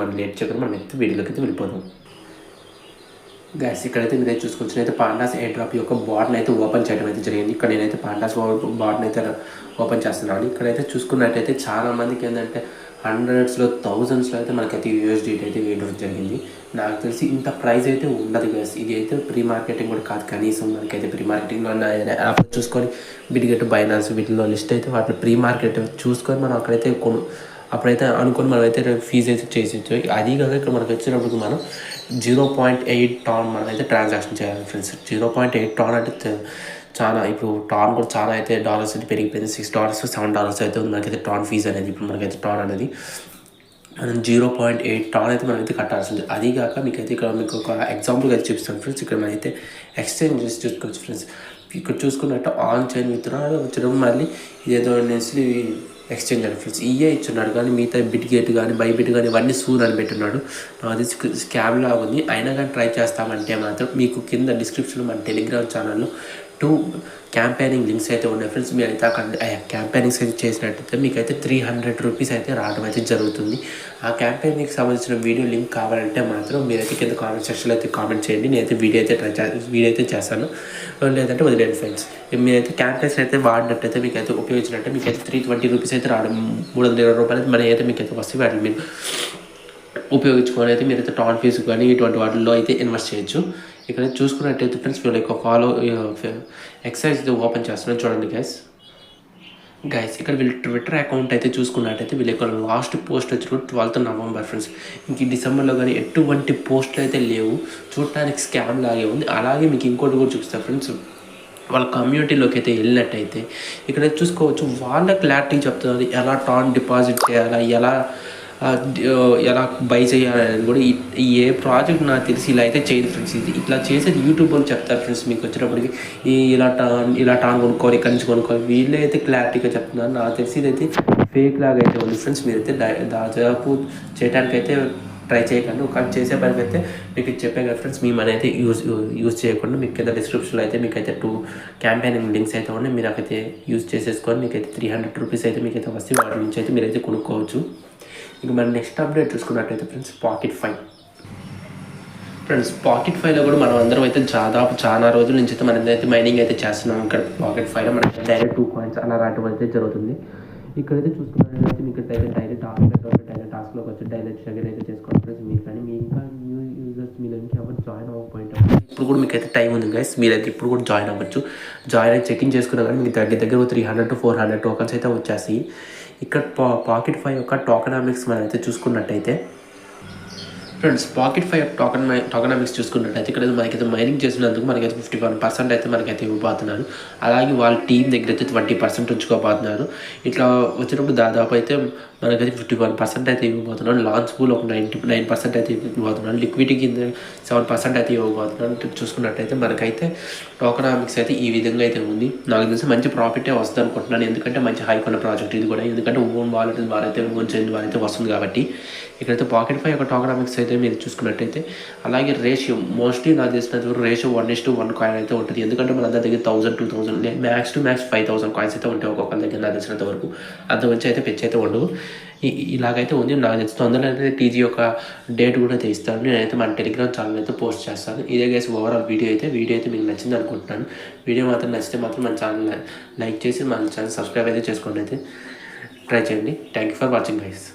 మనం లేట్ చేయకుండా మనం అయితే వీడియోలోకి అయితే వెళ్ళిపోదాం. గైస్ ఇక్కడైతే మీరైతే చూసుకోవచ్చు, అయితే పాండాస్ ఎయిర్ డ్రాప్ యొక్క బాట్ని అయితే ఓపెన్ చేయడం అయితే జరిగింది. ఇక్కడ నేనైతే పాండాస్ బాట్ని అయితే ఓపెన్ చేస్తున్నాను. ఇక్కడైతే చూసుకున్నట్టయితే చాలా మందికి ఏంటంటే హండ్రెడ్స్లో థౌజండ్స్లో అయితే మనకైతే యూఎస్డీటీ అయితే వేయడం జరిగింది. నాకు తెలిసి ఇంత ప్రైస్ అయితే ఉండదు గైస్. ఇది అయితే ప్రీ మార్కెటింగ్ కూడా కాదు, కనీసం మనకైతే ప్రీ మార్కెటింగ్లో యాప్ చూసుకొని బిట్గెట్ బైనాన్స్ వీటిలో లిస్ట్ అయితే వాటిని ప్రీ మార్కెట్ చూసుకొని మనం అక్కడైతే అప్పుడైతే అనుకొని మనమైతే ఫీజు అయితే చేసేచ్చు. అది కాక ఇక్కడ మనకు వచ్చినప్పుడు మనం 0.8 టాన్ మనమైతే ట్రాన్సాక్షన్ చేయాలి ఫ్రెండ్స్. 0.8 టాన్ అంటే చాలా, ఇప్పుడు టాన్ కూడా చాలా అయితే డాలర్స్ అయితే పెరిగిపోయింది. $6 $7 అయితే ఉంది మనకైతే టాన్ ఫీజు అనేది. ఇప్పుడు మనకైతే టాన్ అనేది మనం 0.8 టాన్ అయితే మనమైతే కట్టాల్సింది. అది కాక మీకైతే ఇక్కడ మీకు ఒక ఎగ్జాంపుల్గా అయితే చూపిస్తాను ఫ్రెండ్స్. ఇక్కడ మనమైతే ఎక్స్చేంజ్ చేసి చూసుకోవచ్చు ఫ్రెండ్స్. ఇక్కడ చూసుకున్నట్టు ఆన్ చైన్ విత్డ్రాల్ వచ్చడం, మళ్ళీ ఇదేదో అనేసి ఎక్స్చేంజ్ అని ఫ్రెండ్స్ ఇయే ఇచ్చున్నాడు. కానీ మిగతా బిట్గేట్ కానీ బైబిట్ కానీ ఇవన్నీ సూన్ అని పెట్టున్నాడు. అది స్కామ్ లాగా ఉంది. అయినా కానీ ట్రై చేస్తామంటే మాత్రం మీకు కింద డిస్క్రిప్షన్లో మన టెలిగ్రామ్ ఛానల్లో 2 క్యాంపెయినింగ్ లింక్స్ అయితే ఉన్నాయి ఫ్రెండ్స్. మీరు అయితే అక్కడ క్యాంపెయినింగ్స్ అయితే చేసినట్టయితే మీకైతే $300 అయితే రావడం అయితే జరుగుతుంది. ఆ క్యాంపెయినింగ్కి సంబంధించిన వీడియో లింక్ కావాలంటే మాత్రం మీరైతే కింద కామెంట్ సెక్షన్లో అయితే కామెంట్ చేయండి. నేనైతే వీడియో అయితే చేస్తాను. లేదంటే వదిలేండి ఫ్రెండ్స్. మీరైతే క్యాంపెయిన్స్ అయితే వాడినట్టయితే మీకైతే ఉపయోగించినట్టే మీకైతే $320 అయితే రావడం, $320 అయితే మనీ అయితే మీకైతే వస్తే వాటిని మీరు ఉపయోగించుకొని అయితే మీరైతే టాన్ ఫీజు కానీ ఇటువంటి వాటిల్లో అయితే ఇన్వెస్ట్ చేయొచ్చు. ఇక్కడ చూసుకున్నట్టయితే ఫ్రెండ్స్ వీళ్ళ యొక్క ఎక్సైజ్ అయితే ఓపెన్ చేస్తున్నాను చూడండి గైస్. ఇక్కడ వీళ్ళు ట్విట్టర్ అకౌంట్ అయితే చూసుకున్నట్టయితే వీళ్ళ యొక్క లాస్ట్ పోస్ట్ వచ్చి 12th నవంబర్ ఫ్రెండ్స్. ఇంక డిసెంబర్లో కానీ ఎటువంటి పోస్టులు అయితే లేవు, చూడటానికి స్కామ్ లాగే ఉంది. అలాగే మీకు ఇంకోటి కూడా చూపిస్తాను ఫ్రెండ్స్. వాళ్ళ కమ్యూనిటీలోకి అయితే వెళ్ళినట్టయితే ఇక్కడ చూసుకోవచ్చు, వాళ్ళ క్లారిటీ చెప్తున్నారు ఎలా టాన్ డిపాజిట్ చేయాలా, ఎలా బై చేయాలని కూడా. ఏ ప్రాజెక్ట్ నాకు తెలిసి ఇలా అయితే చేయదు ఫ్రెండ్స్. ఇది ఇట్లా చేసేది యూట్యూబ్ అని చెప్తారు ఫ్రెండ్స్. మీకు వచ్చేటప్పటికి ఇలా టాన్ కొనుక్కోవాలి, ఇక్కడి నుంచి కొనుక్కోవాలి, వీళ్ళే అయితే క్లారిటీగా చెప్తున్నారు. నాకు తెలిసి ఇదైతే ఫేక్ లాగా అయితే ఉంది ఫ్రెండ్స్. మీరైతే దాదాపు చేయడానికి అయితే ట్రై చేయకండి. ఒకవేళ చేసే పనికి అయితే మీకు చెప్పే కదా ఫ్రెండ్స్, మీ మనీ అయితే యూజ్ చేయకుండా మీకు కింద డిస్క్రిప్షన్లో అయితే మీకైతే 2 క్యాంపెయినింగ్ లింక్స్ అయితే ఉన్నాయి. మీరు అక్కడైతే యూజ్ చేసేసుకొని మీకైతే $300 అయితే మీకైతే వస్తే వాటి నుంచి అయితే మీరైతే కొనుక్కోవచ్చు. ఇక మన నెక్స్ట్ అప్డేట్ చూసుకున్నట్టయితే ఫ్రెండ్స్ Pocket5 ఫ్రెండ్స్. Pocket5లో కూడా మనం అందరం అయితే దాదాపు చాలా రోజుల నుంచి అయితే మనం అయితే మైనింగ్ అయితే చేస్తున్నాం. ఇక్కడ Pocket5లో మనకి డైరెక్ట్ 2 కాయిన్స్ అలా రావడం అయితే జరుగుతుంది. ఇక్కడైతే చూసుకున్నట్లయితే మీకు డైరెక్ట్ టాస్క్లోకి వచ్చి డైరెక్ట్ షేర్ అయితే చేసుకోవాలి ఫ్రెండ్స్. మీరు కానీ మీ ఇంకా న్యూ యూజర్స్ మీరు ఎవరు జాయిన్ అవ్వకపోయింటే ఇప్పుడు కూడా మీకైతే టైం ఉంది గైస్. మీరైతే ఇప్పుడు కూడా జాయిన్ అవ్వచ్చు. జాయిన్ అయితే చెక్ ఇన్ చేసుకున్నా కానీ మీకు దగ్గర 300 to 400 టోకన్స్ అయితే వచ్చేసి. ఇక్కడ Pocket5 యొక్క టోకనామిక్స్ మనం అయితే చూసుకున్నట్టయితే ఫ్రెండ్స్, Pocket5 టోకనామిక్స్ చూసుకున్నట్టయితే ఇక్కడ మనకైతే మైనింగ్ చేసినందుకు మనకైతే 51% అయితే మనకైతే ఇవ్వబోతున్నారు. అలాగే వాళ్ళ టీం దగ్గర అయితే 20% ఉంచుకోబోతున్నారు. ఇట్లా వచ్చినప్పుడు దాదాపు అయితే మనకైతే 51% అయితే ఇవ్వబోతున్నాడు. లాంచ్ పూల్ ఒక 99% అయితే ఇవ్వబోతున్నాడు. లిక్విడిటీ కింద 7% అయితే ఇవ్వబోతున్నాడు. చూసుకున్నట్టయితే మనకైతే టోకనామిక్స్ అయితే ఈ విధంగా అయితే ఉంది. నాకు తెలిసి మంచి ప్రాఫిటే వస్తుంది అనుకుంటున్నాను. ఎందుకంటే మంచి హై కొన్న ప్రాజెక్ట్ ఇది కూడా. ఎందుకంటే ఓన్ వాలెట్ వారైతే ఓన్ చేయండి వారైతే వస్తుంది కాబట్టి. ఇక్కడైతే Pocket5 యొక్క టోకనామిక్స్ అయితే మీరు చూసుకున్నట్టయితే అలాగే రేషియో మోస్ట్లీ నాకు తెలిసినంత రేషియో 1:1 కాయిన్ అయితే ఉంటుంది. ఎందుకంటే మన దగ్గర 1000 2000 మ్యాక్స్ టు మ్యాక్స్ 5000 కాయిన్స్ అయితే ఉంటాయి ఒక్కొక్కరి దగ్గర నాకు తెలిసినంత వరకు. అంత మంచి అయితే పెంచి అయితే ఉండవు. ఇలాగైతే ఉంది. నాకు తెలిసి తొందరలో అయితే టీజీ యొక్క డేట్ కూడా అయితే ఇస్తాను. నేనైతే మన టెలిగ్రామ్ ఛానల్ అయితే పోస్ట్ చేస్తాను. ఇదే గైస్ ఓవరాల్ వీడియో అయితే మీకు నచ్చింది అనుకుంటున్నాను. వీడియో మాత్రం నచ్చితే మాత్రం మన ఛానల్ లైక్ చేసి మన ఛానల్ సబ్స్క్రైబ్ అయితే చేసుకోండి అయితే ట్రై చేయండి. Thank you for watching guys.